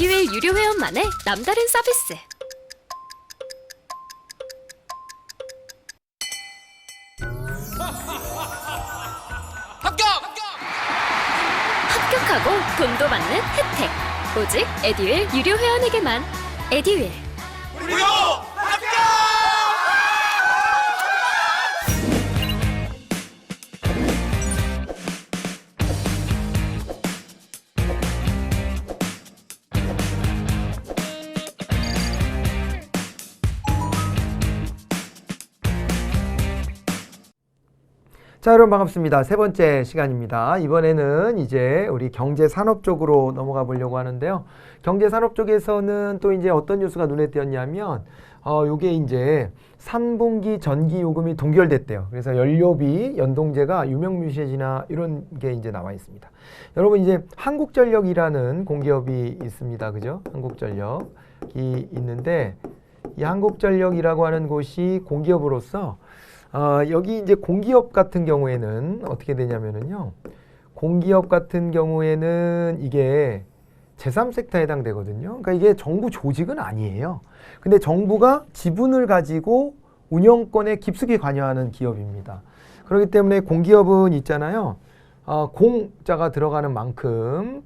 에듀윌 유료 회원만의 남다른 서비스. 합격하고 돈도 받는 혜택. 오직 에듀윌 유료 회원에게만. 에듀윌. 무료 합격! 자, 여러분 반갑습니다. 세 번째 시간입니다. 이번에는 이제 우리 경제산업 쪽으로 넘어가 보려고 하는데요. 경제산업 쪽에서는 또 이제 어떤 뉴스가 눈에 띄었냐면, 요게 이제 3분기 전기 요금이 동결됐대요. 그래서 연료비, 연동제가 유명무실해지나 이런 게 이제 나와 있습니다. 여러분 이제 한국전력이라는 공기업이 있습니다. 그죠? 한국전력이 있는데, 이 한국전력이라고 하는 곳이 공기업으로서 여기 이제 공기업 같은 경우에는 어떻게 되냐면은요. 공기업 같은 경우에는 이게 제3섹터에 해당되거든요. 그러니까 이게 정부 조직은 아니에요. 근데 정부가 지분을 가지고 운영권에 깊숙이 관여하는 기업입니다. 그렇기 때문에 공기업은 있잖아요. 공자가 들어가는 만큼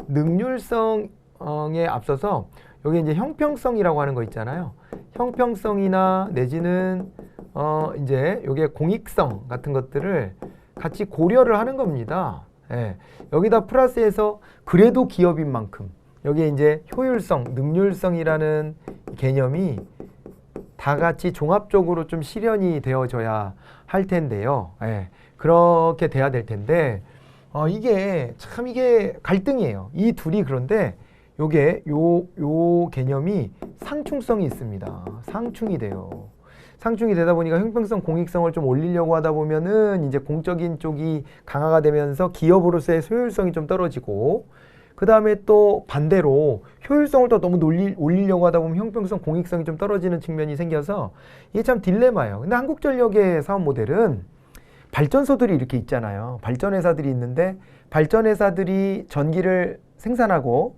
능률성에 앞서서 여기 이제 형평성이라고 하는 거 있잖아요. 형평성이나 내지는 이제 요게 공익성 같은 것들을 같이 고려를 하는 겁니다. 예. 여기다 플러스해서 그래도 기업인 만큼 여기에 이제 효율성, 능률성이라는 개념이 다 같이 종합적으로 좀 실현이 되어져야 할 텐데요. 예. 그렇게 돼야 될 텐데 이게 참 이게 갈등이에요. 이 둘이 그런데 요게 요 개념이 상충성이 있습니다. 상충이 돼요. 상충이 되다 보니까 형평성, 공익성을 좀 올리려고 하다 보면은 이제 공적인 쪽이 강화가 되면서 기업으로서의 효율성이 좀 떨어지고, 그 다음에 또 반대로 효율성을 또 너무 올리려고 하다 보면 형평성, 공익성이 좀 떨어지는 측면이 생겨서 이게 참 딜레마예요. 근데 한국전력의 사업 모델은 발전소들이 이렇게 있잖아요. 발전회사들이 있는데 발전회사들이 전기를 생산하고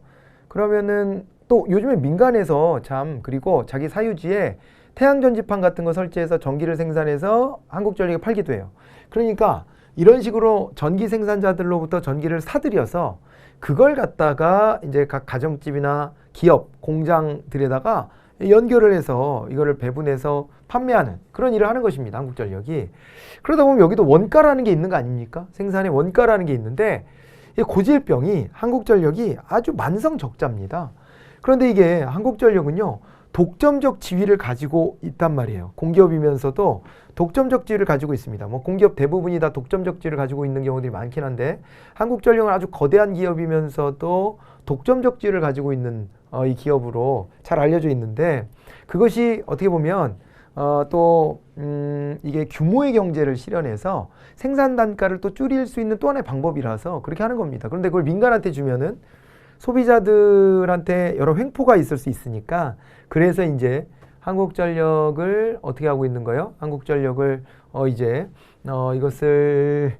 그러면은 또 요즘에 민간에서 그리고 자기 사유지에 태양전지판 같은 거 설치해서 전기를 생산해서 한국전력에 팔기도 해요. 그러니까 이런 식으로 전기 생산자들로부터 전기를 사들여서 그걸 갖다가 이제 각 가정집이나 기업, 공장들에다가 연결을 해서 이거를 배분해서 판매하는 그런 일을 하는 것입니다. 한국전력이. 그러다 보면 여기도 원가라는 게 있는 거 아닙니까? 생산에 원가라는 게 있는데 이 고질병이 한국전력이 아주 만성적자입니다. 그런데 이게 한국전력은요, 독점적 지위를 가지고 있단 말이에요. 공기업이면서도 독점적 지위를 가지고 있습니다. 뭐 공기업 대부분이 다 독점적 지위를 가지고 있는 경우들이 많긴 한데 한국전력은 아주 거대한 기업이면서도 독점적 지위를 가지고 있는 이 기업으로 잘 알려져 있는데, 그것이 어떻게 보면 이게 규모의 경제를 실현해서 생산 단가를 또 줄일 수 있는 또 하나의 방법이라서 그렇게 하는 겁니다. 그런데 그걸 민간한테 주면은 소비자들한테 여러 횡포가 있을 수 있으니까, 그래서 이제 한국전력을 어떻게 하고 있는 거예요? 한국전력을 이것을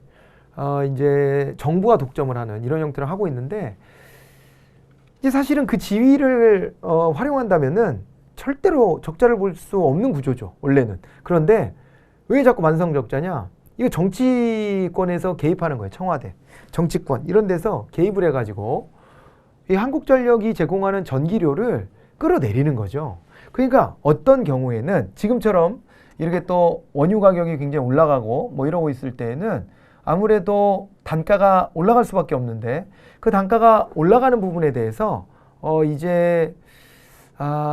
이제 정부가 독점을 하는 이런 형태를 하고 있는데, 이제 사실은 그 지위를 활용한다면은 절대로 적자를 볼 수 없는 구조죠, 원래는. 그런데 왜 자꾸 만성적자냐? 이거 정치권에서 개입하는 거예요. 청와대, 정치권 이런 데서 개입을 해가지고 이 한국전력이 제공하는 전기료를 끌어내리는 거죠. 그러니까 어떤 경우에는 지금처럼 이렇게 또 원유 가격이 굉장히 올라가고 뭐 이러고 있을 때에는 아무래도 단가가 올라갈 수밖에 없는데, 그 단가가 올라가는 부분에 대해서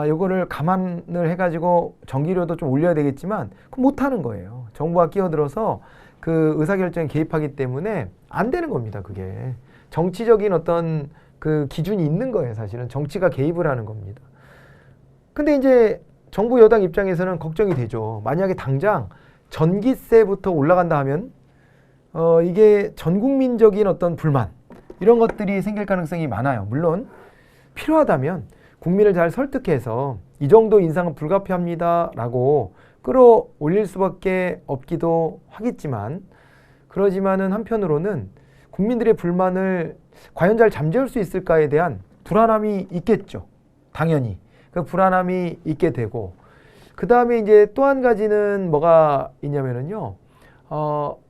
요거를 감안을 해가지고 전기료도 좀 올려야 되겠지만 그거 못하는 거예요. 정부가 끼어들어서 그 의사결정에 개입하기 때문에 안 되는 겁니다. 그게 정치적인 어떤 그 기준이 있는 거예요. 사실은 정치가 개입을 하는 겁니다. 근데 이제 정부 여당 입장에서는 걱정이 되죠. 만약에 당장 전기세부터 올라간다 하면 이게 전 국민적인 어떤 불만 이런 것들이 생길 가능성이 많아요. 물론 필요하다면 국민을 잘 설득해서 이 정도 인상은 불가피합니다 라고 끌어올릴 수밖에 없기도 하겠지만, 그러지만은 한편으로는 국민들의 불만을 과연 잘 잠재울 수 있을까에 대한 불안함이 있겠죠. 당연히. 그 불안함이 있게 되고, 그 다음에 이제 또 한 가지는 뭐가 있냐면은요,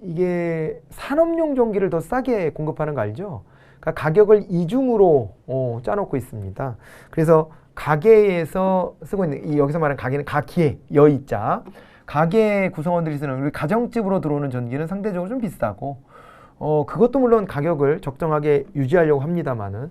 이게 산업용 전기를 더 싸게 공급하는 거 알죠? 그러니까 가격을 이중으로 짜놓고 있습니다. 그래서 가계에서 쓰고 있는, 여기서 말하는 가계는 가기에, 여의자. 가계 구성원들이 쓰는 우리 가정집으로 들어오는 전기는 상대적으로 좀 비싸고, 그것도 물론 가격을 적정하게 유지하려고 합니다만은,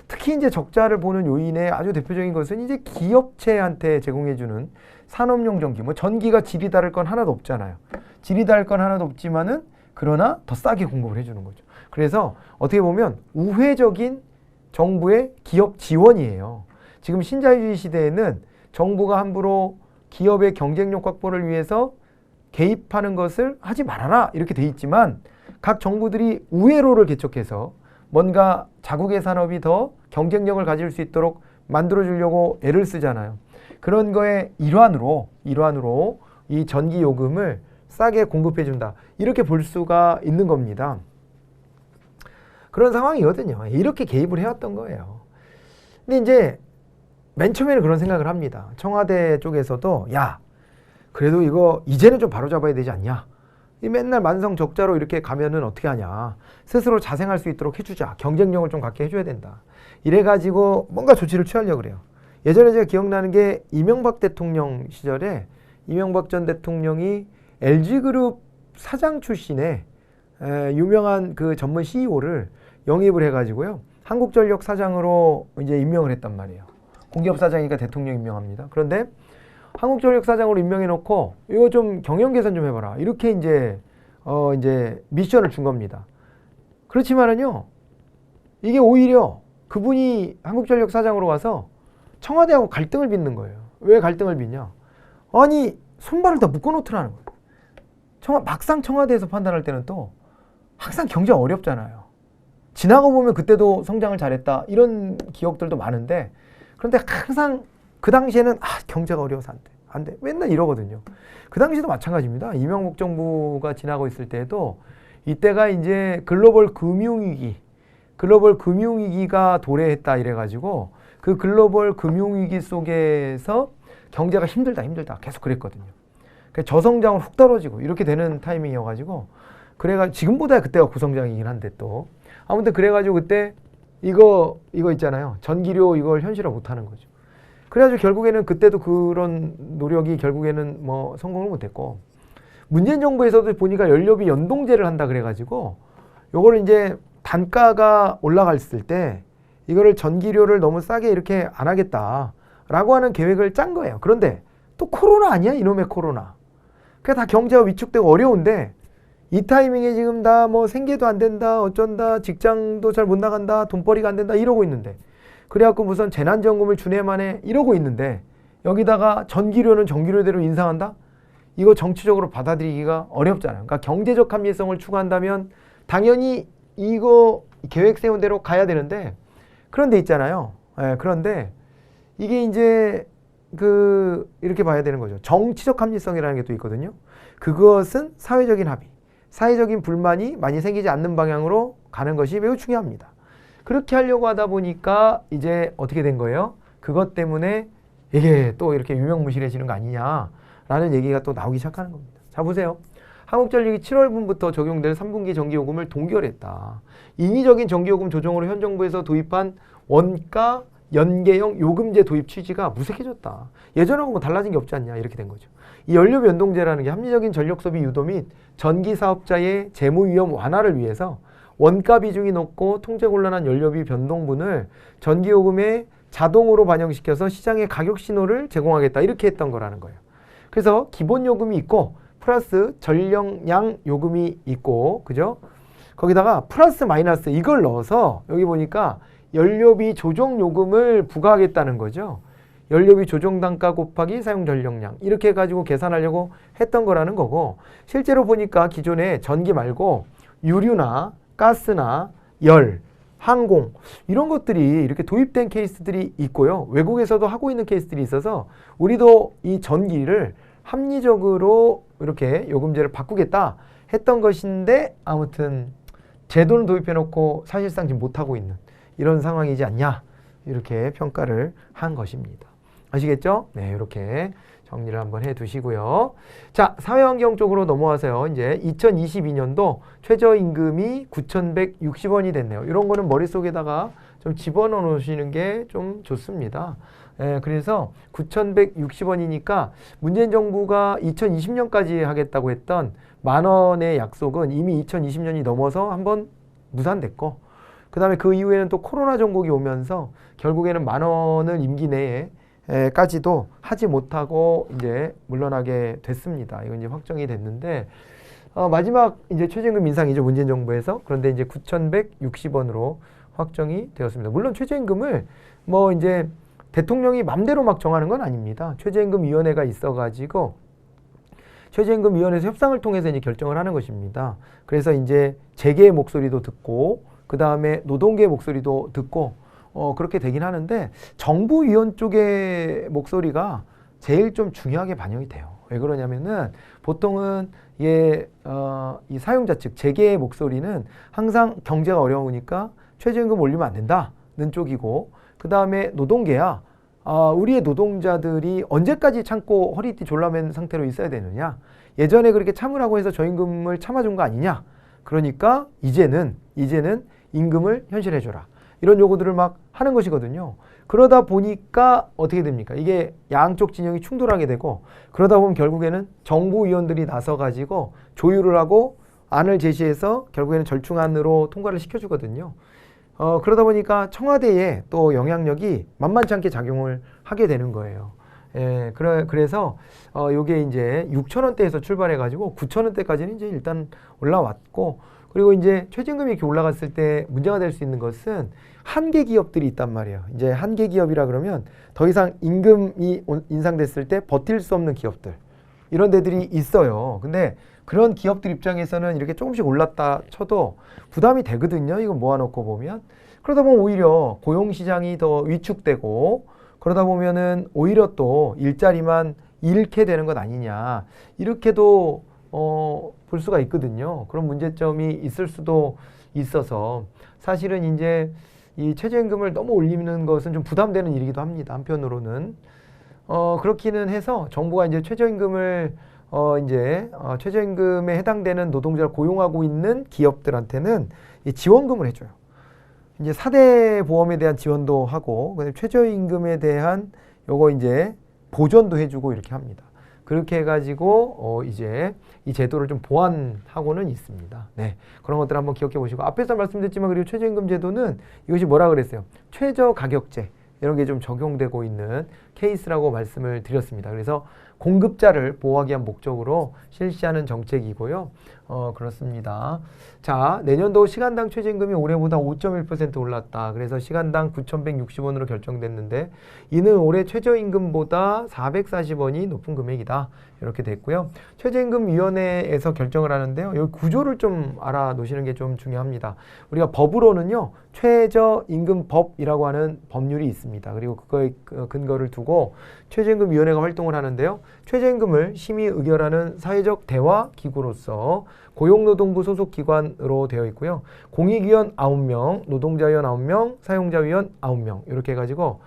특히 이제 적자를 보는 요인의 아주 대표적인 것은 이제 기업체한테 제공해주는 산업용 전기. 뭐 전기가 질이 다를 건 하나도 없잖아요. 질이 다를 건 하나도 없지만은 그러나 더 싸게 공급을 해주는 거죠. 그래서 어떻게 보면 우회적인 정부의 기업 지원이에요. 지금 신자유주의 시대에는 정부가 함부로 기업의 경쟁력 확보를 위해서 개입하는 것을 하지 말아라 이렇게 돼 있지만, 각 정부들이 우회로를 개척해서 뭔가 자국의 산업이 더 경쟁력을 가질 수 있도록 만들어주려고 애를 쓰잖아요. 그런 거의 일환으로 이 전기 요금을 싸게 공급해준다. 이렇게 볼 수가 있는 겁니다. 그런 상황이거든요. 이렇게 개입을 해왔던 거예요. 근데 이제 맨 처음에는 그런 생각을 합니다. 청와대 쪽에서도 야, 그래도 이거 이제는 좀 바로잡아야 되지 않냐. 이 맨날 만성 적자로 이렇게 가면은 어떻게 하냐. 스스로 자생할 수 있도록 해주자. 경쟁력을 좀 갖게 해줘야 된다. 이래가지고 뭔가 조치를 취하려고 그래요. 예전에 제가 기억나는 게 이명박 대통령 시절에 이명박 전 대통령이 LG그룹 사장 출신의 유명한 그 전문 CEO를 영입을 해가지고요. 한국전력 사장으로 이제 임명을 했단 말이에요. 공기업 사장이니까 대통령 임명합니다. 그런데 한국전력 사장으로 임명해놓고 이거 좀 경영 개선 좀 해봐라. 이렇게 이제 미션을 준 겁니다. 그렇지만은요, 이게 오히려 그분이 한국전력 사장으로 와서 청와대하고 갈등을 빚는 거예요. 왜 갈등을 빚냐? 아니, 손발을 다 묶어놓더라는 거예요. 막상 청와대에서 판단할 때는 또 항상 경제가 어렵잖아요. 지나고 보면 그때도 성장을 잘했다. 이런 기억들도 많은데, 그런데 항상 그 당시에는 경제가 어려워서 안 돼. 맨날 이러거든요. 그 당시도 마찬가지입니다. 이명박 정부가 지나고 있을 때도 이때가 이제 글로벌 금융위기가 도래했다 이래가지고 그 글로벌 금융위기 속에서 경제가 힘들다 계속 그랬거든요. 저성장을 훅 떨어지고 이렇게 되는 타이밍이어가지고 지금보다 그때가 고성장이긴 한데 또 아무튼 그래가지고 그때 이거 있잖아요. 전기료 이걸 현실화 못하는 거죠. 그래가지고 결국에는 그때도 그런 노력이 결국에는 뭐 성공을 못했고, 문재인 정부에서도 보니까 연료비 연동제를 한다 그래가지고 요거를 이제 단가가 올라갔을 때 이거를 전기료를 너무 싸게 이렇게 안 하겠다라고 하는 계획을 짠 거예요. 그런데 또 코로나 아니야? 이놈의 코로나. 그게 다 경제가 위축되고 어려운데 이 타이밍에 지금 다 뭐 생계도 안 된다, 어쩐다, 직장도 잘 못 나간다, 돈벌이가 안 된다 이러고 있는데, 그래갖고 무슨 재난지원금을 주네 마네 이러고 있는데 여기다가 전기료는 전기료대로 인상한다? 이거 정치적으로 받아들이기가 어렵잖아요. 그러니까 경제적 합리성을 추구한다면 당연히 이거 계획 세운 대로 가야 되는데, 그런데 있잖아요. 그런데 이게 이제 이렇게 봐야 되는 거죠. 정치적 합리성이라는 게 또 있거든요. 그것은 사회적인 합의, 사회적인 불만이 많이 생기지 않는 방향으로 가는 것이 매우 중요합니다. 그렇게 하려고 하다 보니까 이제 어떻게 된 거예요? 그것 때문에 이게 또 이렇게 유명무실해지는 거 아니냐라는 얘기가 또 나오기 시작하는 겁니다. 자, 보세요. 한국전력이 7월분부터 적용될 3분기 전기요금을 동결했다. 인위적인 전기요금 조정으로 현 정부에서 도입한 원가 연계형 요금제 도입 취지가 무색해졌다. 예전하고 뭐 달라진 게 없지 않냐 이렇게 된 거죠. 이 연료비 연동제라는 게 합리적인 전력 소비 유도 및 전기 사업자의 재무 위험 완화를 위해서 원가 비중이 높고 통제 곤란한 연료비 변동분을 전기요금에 자동으로 반영시켜서 시장의 가격 신호를 제공하겠다 이렇게 했던 거라는 거예요. 그래서 기본 요금이 있고 플러스 전력량 요금이 있고, 그죠? 거기다가 플러스 마이너스 이걸 넣어서 여기 보니까 연료비 조정 요금을 부과하겠다는 거죠. 연료비 조정 단가 곱하기 사용 전력량 이렇게 해가지고 계산하려고 했던 거라는 거고, 실제로 보니까 기존에 전기 말고 유류나 가스나 열, 항공 이런 것들이 이렇게 도입된 케이스들이 있고요. 외국에서도 하고 있는 케이스들이 있어서 우리도 이 전기를 합리적으로 이렇게 요금제를 바꾸겠다 했던 것인데, 아무튼 제도는 도입해놓고 사실상 지금 못하고 있는 이런 상황이지 않냐. 이렇게 평가를 한 것입니다. 아시겠죠? 네, 이렇게 정리를 한번 해 두시고요. 자, 사회환경 쪽으로 넘어와서요. 이제 2022년도 최저임금이 9,160원이 됐네요. 이런 거는 머릿속에다가 좀 집어넣어 놓으시는 게 좀 좋습니다. 그래서 9,160원이니까 문재인 정부가 2020년까지 하겠다고 했던 10,000원의 약속은 이미 2020년이 넘어서 한번 무산됐고, 그 다음에 그 이후에는 또 코로나 전국이 오면서 결국에는 10,000원을 임기 내에 까지도 하지 못하고 이제 물러나게 됐습니다. 이건 이제 확정이 됐는데, 마지막 이제 최저임금 인상이죠, 문재인 정부에서. 그런데 이제 9,160원으로 확정이 되었습니다. 물론 최저임금을 뭐 이제 대통령이 맘대로 막 정하는 건 아닙니다. 최저임금위원회가 있어가지고 최저임금위원회에서 협상을 통해서 이제 결정을 하는 것입니다. 그래서 이제 재계의 목소리도 듣고, 그 다음에 노동계의 목소리도 듣고, 그렇게 되긴 하는데 정부 위원 쪽의 목소리가 제일 좀 중요하게 반영이 돼요. 왜 그러냐면은 보통은 이 사용자 측 재계의 목소리는 항상 경제가 어려우니까 최저임금 올리면 안 된다는 쪽이고, 그 다음에 노동계야 우리의 노동자들이 언제까지 참고 허리띠 졸라맨 상태로 있어야 되느냐, 예전에 그렇게 참으라고 해서 저임금을 참아준 거 아니냐, 그러니까 이제는 임금을 현실해줘라, 이런 요구들을 막 하는 것이거든요. 그러다 보니까 어떻게 됩니까? 이게 양쪽 진영이 충돌하게 되고, 그러다 보면 결국에는 정부위원들이 나서가지고 조율을 하고 안을 제시해서 결국에는 절충안으로 통과를 시켜주거든요. 그러다 보니까 청와대에 또 영향력이 만만치 않게 작용을 하게 되는 거예요. 그래서 요게 이제 6,000원대에서 출발해가지고 9,000원대까지는 이제 일단 올라왔고, 그리고 이제 최저임금이 이렇게 올라갔을 때 문제가 될 수 있는 것은 한계 기업들이 있단 말이에요. 이제 한계 기업이라 그러면 더 이상 임금이 인상됐을 때 버틸 수 없는 기업들, 이런 데들이 있어요. 근데 그런 기업들 입장에서는 이렇게 조금씩 올랐다 쳐도 부담이 되거든요. 이거 모아놓고 보면. 그러다 보면 오히려 고용시장이 더 위축되고, 그러다 보면은 오히려 또 일자리만 잃게 되는 것 아니냐, 이렇게도 볼 수가 있거든요. 그런 문제점이 있을 수도 있어서 사실은 이제 이 최저임금을 너무 올리는 것은 좀 부담되는 일이기도 합니다. 한편으로는 그렇기는 해서 정부가 이제 최저임금을 최저임금에 해당되는 노동자를 고용하고 있는 기업들한테는 이 지원금을 해줘요. 이제 4대 보험에 대한 지원도 하고, 그다음에 최저임금에 대한 요거 이제 보전도 해주고 이렇게 합니다. 그렇게 해가지고 이제 이 제도를 좀 보완하고는 있습니다. 네, 그런 것들 한번 기억해 보시고, 앞에서 말씀드렸지만 그리고 최저임금 제도는 이것이 뭐라 그랬어요? 최저가격제, 이런 게 좀 적용되고 있는 케이스라고 말씀을 드렸습니다. 그래서 공급자를 보호하기 위한 목적으로 실시하는 정책이고요. 그렇습니다. 자, 내년도 시간당 최저임금이 올해보다 5.1% 올랐다. 그래서 시간당 9,160원으로 결정됐는데, 이는 올해 최저임금보다 440원이 높은 금액이다. 이렇게 됐고요. 최저임금위원회에서 결정을 하는데요. 여기 구조를 좀 알아놓으시는 게 좀 중요합니다. 우리가 법으로는요, 최저임금법이라고 하는 법률이 있습니다. 그리고 그거에 근거를 두고 최저임금위원회가 활동을 하는데요. 최저임금을 심의 의결하는 사회적 대화 기구로서 고용노동부 소속 기관으로 되어 있고요. 공익위원 9명, 노동자위원 9명, 사용자위원 9명, 이렇게 해가지고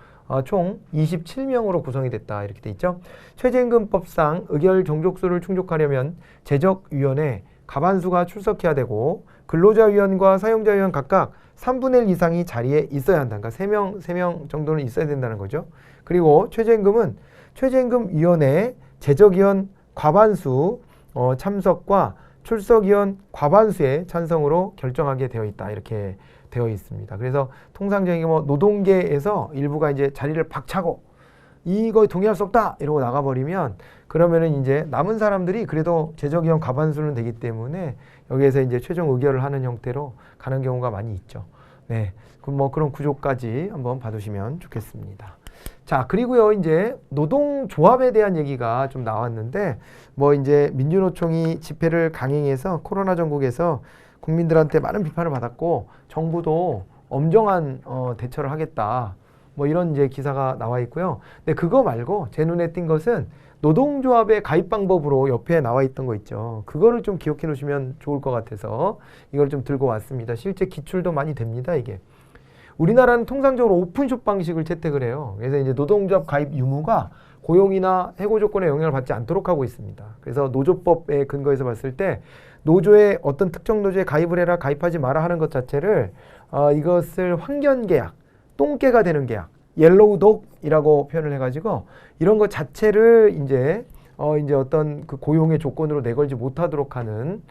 총 27명으로 구성이 됐다, 이렇게 돼 있죠. 최저임금법상 의결 정족수를 충족하려면 제적위원회 과반수가 출석해야 되고, 근로자위원과 사용자위원 각각 3분의 1 이상이 자리에 있어야 한다. 그러니까 3명 정도는 있어야 된다는 거죠. 그리고 최저임금은 최저임금위원회 제적위원 과반수 참석과 출석위원 과반수의 찬성으로 결정하게 되어 있다, 이렇게 되어 있습니다. 그래서 통상적인 뭐 노동계에서 일부가 이제 자리를 박차고 이거 동의할 수 없다 이러고 나가버리면, 그러면은 이제 남은 사람들이 그래도 제적위원 과반수는 되기 때문에 여기에서 이제 최종 의결을 하는 형태로 가는 경우가 많이 있죠. 네, 그럼 뭐 그런 구조까지 한번 봐두시면 좋겠습니다. 자, 그리고요, 이제 노동조합에 대한 얘기가 좀 나왔는데, 뭐 이제 민주노총이 집회를 강행해서 코로나 전국에서 국민들한테 많은 비판을 받았고, 정부도 엄정한 대처를 하겠다, 뭐 이런 이제 기사가 나와 있고요. 근데 그거 말고 제 눈에 띈 것은 노동조합의 가입 방법으로 옆에 나와 있던 거 있죠. 그거를 좀 기억해 놓으시면 좋을 것 같아서 이걸 좀 들고 왔습니다. 실제 기출도 많이 됩니다, 이게. 우리나라는 통상적으로 오픈숍 방식을 채택을 해요. 그래서 이제 노동조합 가입 유무가 고용이나 해고 조건에 영향을 받지 않도록 하고 있습니다. 그래서 노조법에 근거해서 봤을 때 노조에 어떤 특정 노조에 가입을 해라, 가입하지 마라 하는 것 자체를 이것을 황견 계약, 똥개가 되는 계약, 옐로우 독이라고 표현을 해가지고 이런 것 자체를 이제 어떤 그 고용의 조건으로 내걸지 못하도록 하는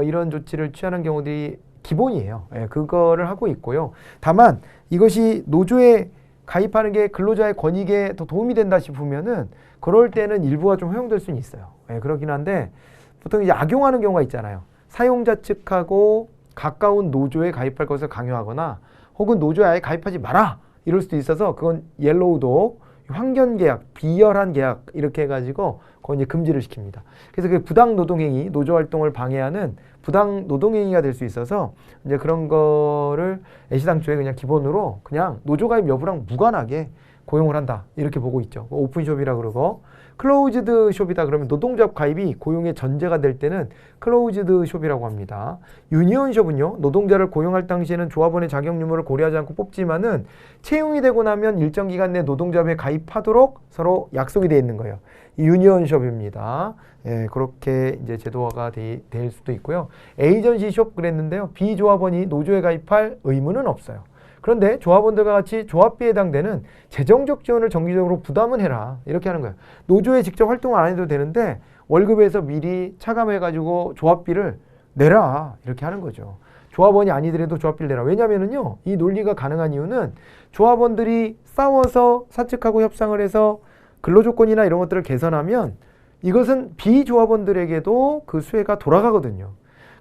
이런 조치를 취하는 경우들이 기본이에요. 예, 그거를 하고 있고요. 다만 이것이 노조에 가입하는 게 근로자의 권익에 더 도움이 된다 싶으면은 그럴 때는 일부가 좀 허용될 수는 있어요. 예, 그렇긴 한데 보통 이제 악용하는 경우가 있잖아요. 사용자 측하고 가까운 노조에 가입할 것을 강요하거나 혹은 노조에 아예 가입하지 마라 이럴 수도 있어서 그건 옐로우 독, 황견 계약, 비열한 계약 이렇게 해가지고 그건 이제 금지를 시킵니다. 그래서 그 부당 노동행위, 노조 활동을 방해하는 부당 노동행위가 될 수 있어서 이제 그런 거를 애시당초에 그냥 기본으로 그냥 노조 가입 여부랑 무관하게 고용을 한다 이렇게 보고 있죠. 오픈숍이라 그러고 클로우즈드 숍이다 그러면 노동조합 가입이 고용의 전제가 될 때는 클로우즈드 숍이라고 합니다. 유니온 숍은요, 노동자를 고용할 당시에는 조합원의 자격 유무를 고려하지 않고 뽑지만은 채용이 되고 나면 일정 기간 내 노동조합에 가입하도록 서로 약속이 되어 있는 거예요. 유니온 숍입니다. 예, 그렇게 이제 제도화가 될 수도 있고요. 에이전시 숍 그랬는데요. 비조합원이 노조에 가입할 의무는 없어요. 그런데 조합원들과 같이 조합비에 해당되는 재정적 지원을 정기적으로 부담은 해라. 이렇게 하는 거예요. 노조에 직접 활동을 안 해도 되는데 월급에서 미리 차감해가지고 조합비를 내라. 이렇게 하는 거죠. 조합원이 아니더라도 조합비를 내라. 왜냐면은요, 이 논리가 가능한 이유는 조합원들이 싸워서 사측하고 협상을 해서 근로조건이나 이런 것들을 개선하면 이것은 비조합원들에게도 그 수혜가 돌아가거든요.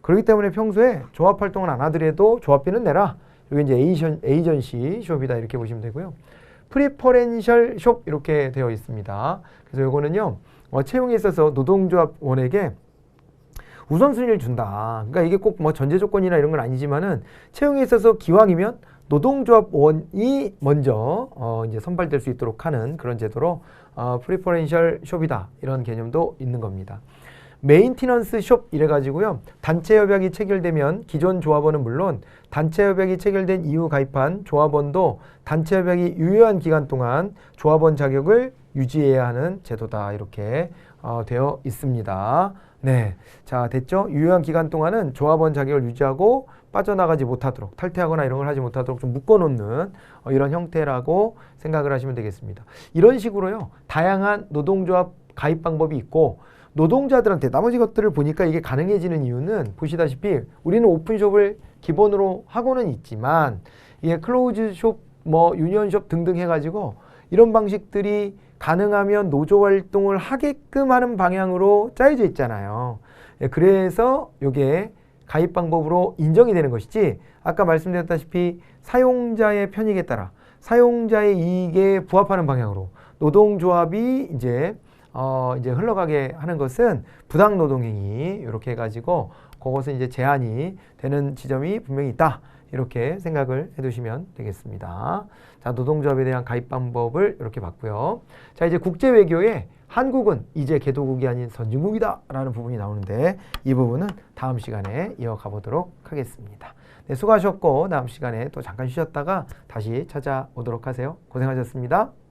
그렇기 때문에 평소에 조합 활동을 안 하더라도 조합비는 내라. 이게 이제 에이전시 숍이다 이렇게 보시면 되고요. 프리퍼렌셜 숍 이렇게 되어 있습니다. 그래서 이거는요, 채용에 있어서 노동조합원에게 우선순위를 준다. 그러니까 이게 꼭 뭐 전제 조건이나 이런 건 아니지만은 채용에 있어서 기왕이면 노동조합원이 먼저 이제 선발될 수 있도록 하는 그런 제도로 프리퍼렌셜 숍이다 이런 개념도 있는 겁니다. 메인티넌스 숍 이래가지고요. 단체 협약이 체결되면 기존 조합원은 물론 단체 협약이 체결된 이후 가입한 조합원도 단체 협약이 유효한 기간 동안 조합원 자격을 유지해야 하는 제도다 이렇게 되어 있습니다. 네, 자 됐죠? 유효한 기간 동안은 조합원 자격을 유지하고 빠져나가지 못하도록 탈퇴하거나 이런 걸 하지 못하도록 좀 묶어놓는 이런 형태라고 생각을 하시면 되겠습니다. 이런 식으로요. 다양한 노동조합 가입 방법이 있고 노동자들한테 나머지 것들을 보니까 이게 가능해지는 이유는 보시다시피 우리는 오픈숍을 기본으로 하고는 있지만 이게 클로즈숍, 뭐 유니언숍 등등 해가지고 이런 방식들이 가능하면 노조 활동을 하게끔 하는 방향으로 짜여져 있잖아요. 그래서 이게 가입 방법으로 인정이 되는 것이지 아까 말씀드렸다시피 사용자의 편익에 따라 사용자의 이익에 부합하는 방향으로 노동조합이 이제 흘러가게 하는 것은 부당 노동행위 이렇게 해가지고 그것은 이제 제한이 되는 지점이 분명히 있다 이렇게 생각을 해두시면 되겠습니다. 자, 노동조합에 대한 가입 방법을 이렇게 봤고요. 자, 이제 국제외교에 한국은 이제 개도국이 아닌 선진국이다 라는 부분이 나오는데 이 부분은 다음 시간에 이어가 보도록 하겠습니다. 네, 수고하셨고 다음 시간에 또 잠깐 쉬셨다가 다시 찾아오도록 하세요. 고생하셨습니다.